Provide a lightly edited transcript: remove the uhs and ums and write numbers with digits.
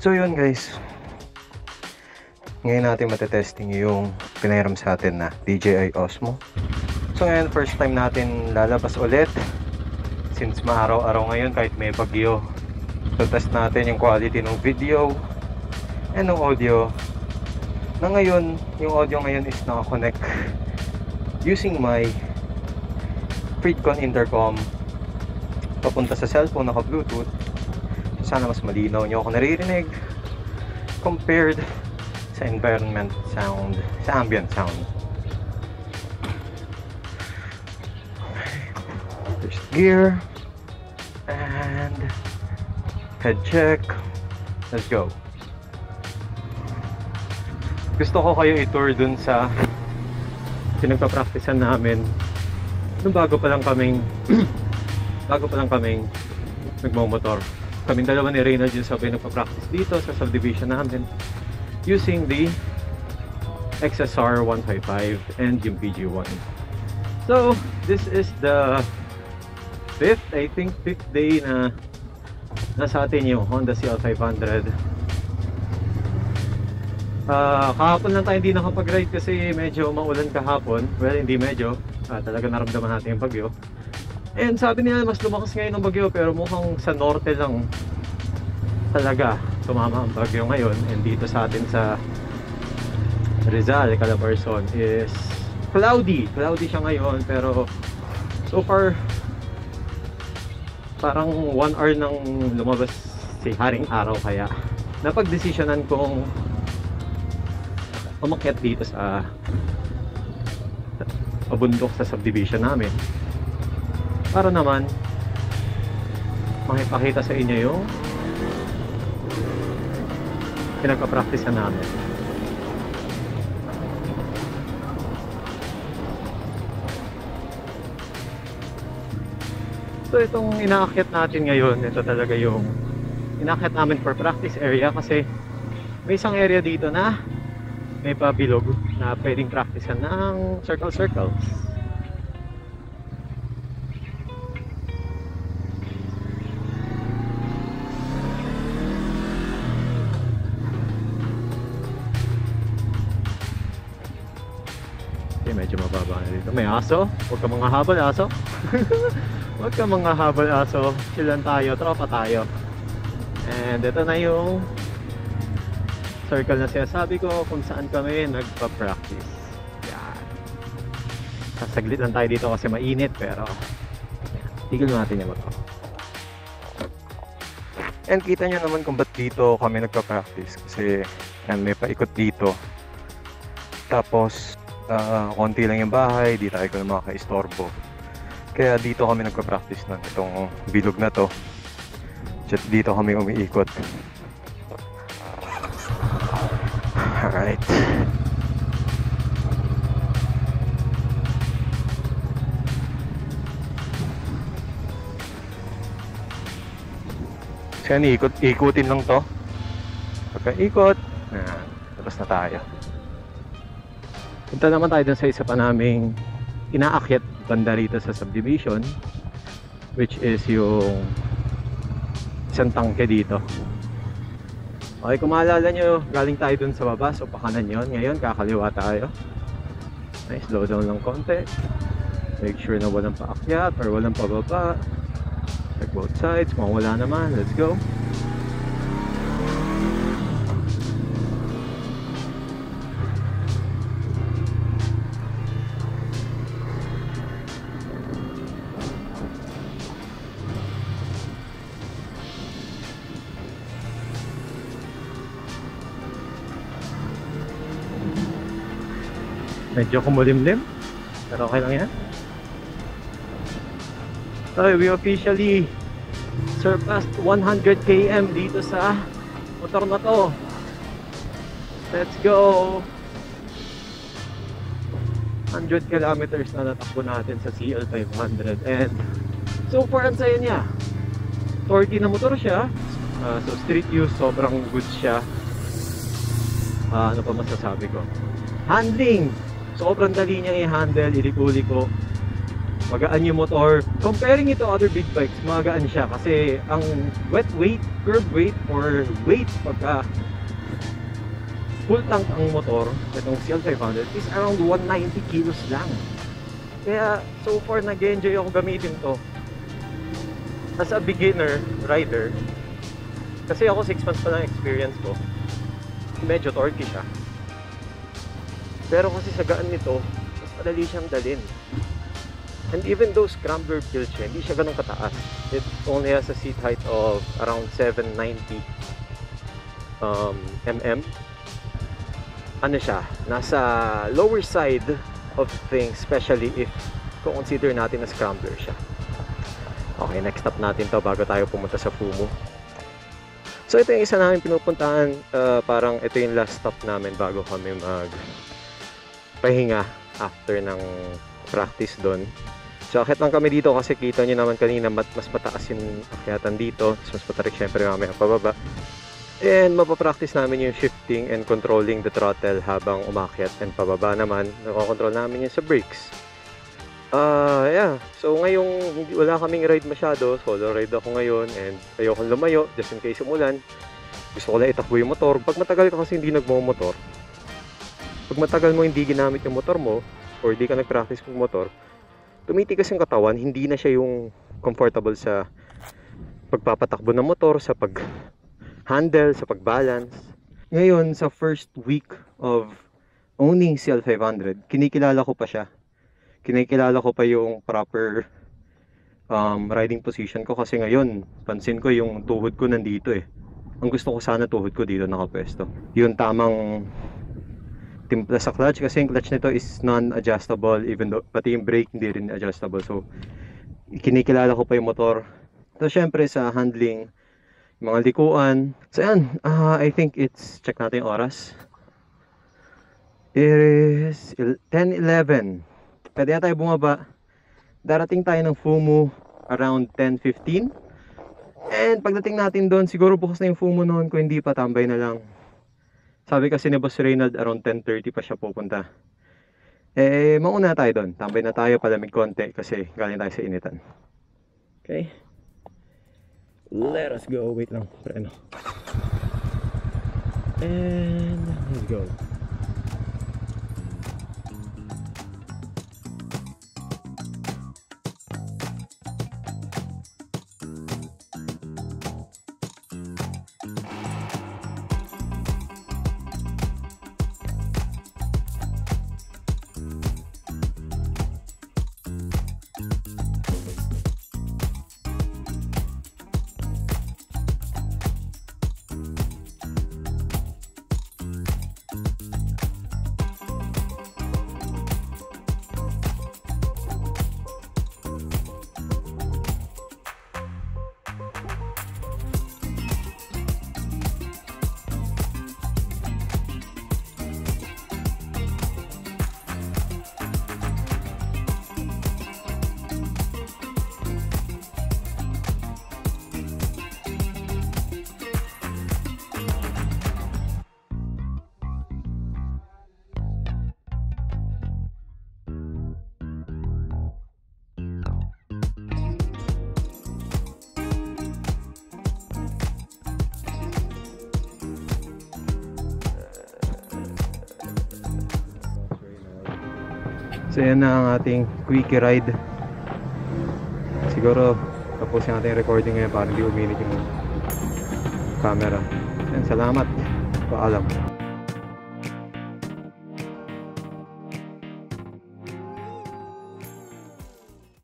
So yun guys, ngayon natin matetesting yung pinahiram sa atin na DJI Osmo. So ngayon first time natin lalabas ulit since maaraw-araw ngayon kahit may bagyo. So test natin yung quality ng video and ng audio. Na ngayon, yung audio ngayon is naka-connect using my Freedcon intercom papunta sa cellphone, naka-Bluetooth. Sana mas malinaw nyo ako naririnig compared sa environment sound, sa ambient sound. First gear and head check. Let's go. Gusto ko kayo i-tour dun sa pinagpa-practicean namin nung bago pa lang kaming nagmomotor. Kaming dalawa ni Reynald yung sabay nagpa-practice dito sa subdivision namin using the XSR 155 and yung PG1. So, this is the fifth day na nasa atin yung Honda CL500. Kahapon lang tayo hindi nakapag-ride kasi medyo maulan kahapon. Well, hindi medyo. Talaga naramdaman natin yung bagyo. And sabi nila mas lumakas ngayon ng bagyo pero mukhang sa norte lang talaga tumama ang bagyo ngayon. And dito sa atin sa Rizal, Calabarzon is cloudy siya ngayon, pero so far parang 1 hour nang lumabas si Haring Araw, kaya napag-desisyonan kong umakyat dito sa bundok sa subdivision namin para naman makipakita sa inyo yung pinagpa-practicean namin. So itong inaakyat natin ngayon, ito talaga yung inaakyat namin for practice area kasi may isang area dito na may pabilog na pwedeng practicean ng circles. Medyo mababa na dito. May aso. Huwag ka mga habal aso. Huwag ka mga habal aso. Chillan tayo. Tropa tayo. And ito na yung circle na sinasabi ko kung saan kami nagpa-practice. Yan. Sasaglit lang tayo dito kasi mainit, pero tigil natin yung ito. And kita nyo naman kung ba't dito kami nagpa-practice. Kasi yan, may paikot dito. Tapos konti lang yung bahay, di tayo ko na makaka-istorbo. Kaya dito kami nagpa-practice ng itong bilog na to. Dito kami umiikot. Alright. Kasi ikutin lang to. Pagka-ikot, tapos na tayo. Punta naman tayo dun sa isa pa naming inaakyat banda rito sa subdivision, which is yung isang tangke dito. Okay, kung maalala nyo, galing tayo dun sa baba, so pakanan yun. Ngayon, kakaliwa tayo. Nice, slow down lang konti. Make sure na walang paakyat or walang pababa. Check both sides, kung wala naman, let's go. Medyo kumulimlim, pero okay lang yan. So we officially surpassed 100 km dito sa motor na to. Let's go! 100 kilometers na natakbo natin sa CL500, and so far ang saya niya. Torque na motor siya, so street use sobrang good siya. Ano pa masasabi ko? Handling! Sobrang dali niya i-handle, iliko-liko. magaan yung motor. Comparing it to other big bikes, magaan siya kasi ang wet weight, curb weight, or weight pagka full tank ang motor, itong CL500 is around 190 kilos lang. Kaya so far nag-enjoy ako gamitin to as a beginner rider. Kasi ako 6 months pa lang experience ko, medyo torquey siya. Pero kasi sa gaan nito, mas madali siyang dalhin. And even though scrambler build siya, hindi siya ganun kataas. It only has a seat height of around 790 mm. Ano siya, nasa lower side of things, especially if consider natin na scrambler siya. Okay, next stop natin to bago tayo pumunta sa Fumu. So ito yung isa namin pinupuntahan, parang ito yung last stop namin bago kami pahinga after ng practice doon. So akit lang kami dito kasi kita nyo naman kanina mas mataas yung akyatan dito, mas matarik syempre mamaya pababa. And mapapractice namin yung shifting and controlling the throttle habang umakyat, and pababa naman nakokontrol namin yung sa brakes. Yeah, so ngayong wala kaming ride masyado, solo ride ako ngayon and ayokong lumayo just in case umulan. Gusto ko lang itakbo yung motor. Pag matagal ka kasi hindi nagmo-motor, pag matagal mo hindi ginamit yung motor mo or hindi ka nag-practice ng motor, tumitigas yung katawan, hindi na siya yung comfortable sa pagpapatakbo ng motor, sa pag-handle, sa pag-balance. Ngayon, sa first week of owning CL500, kinikilala ko pa siya. Kinikilala ko pa yung proper riding position ko kasi ngayon, pansin ko yung tuhod ko nandito eh. Ang gusto ko sana tuhod ko dito nakapwesto. Yung tamang timpla sa clutch kasi yung clutch nito is non-adjustable, even though pati yung brake hindi rin adjustable. So kinikilala ko pa yung motor. So syempre sa handling, mga likuan. So yan, I think it's, check natin yung oras. It is 10:11. Pwede na tayo bumaba. Darating tayo ng Fumu around 10:15. And pagdating natin doon, siguro bukas na yung Fumu noon, kung hindi pa tambay na lang. Sabi kasi ni Boss Reynald around 10:30 pa siya pupunta. Mauna tayo doon. Tambay na tayo, palamig konti kasi galing tayo sa initan. Okay. Let us go. Wait lang, preno. And let's go. So yan na ang ating quickie ride. Siguro tapusin natin yung recording ngayon para hindi uminit yung camera. And salamat. Paalam.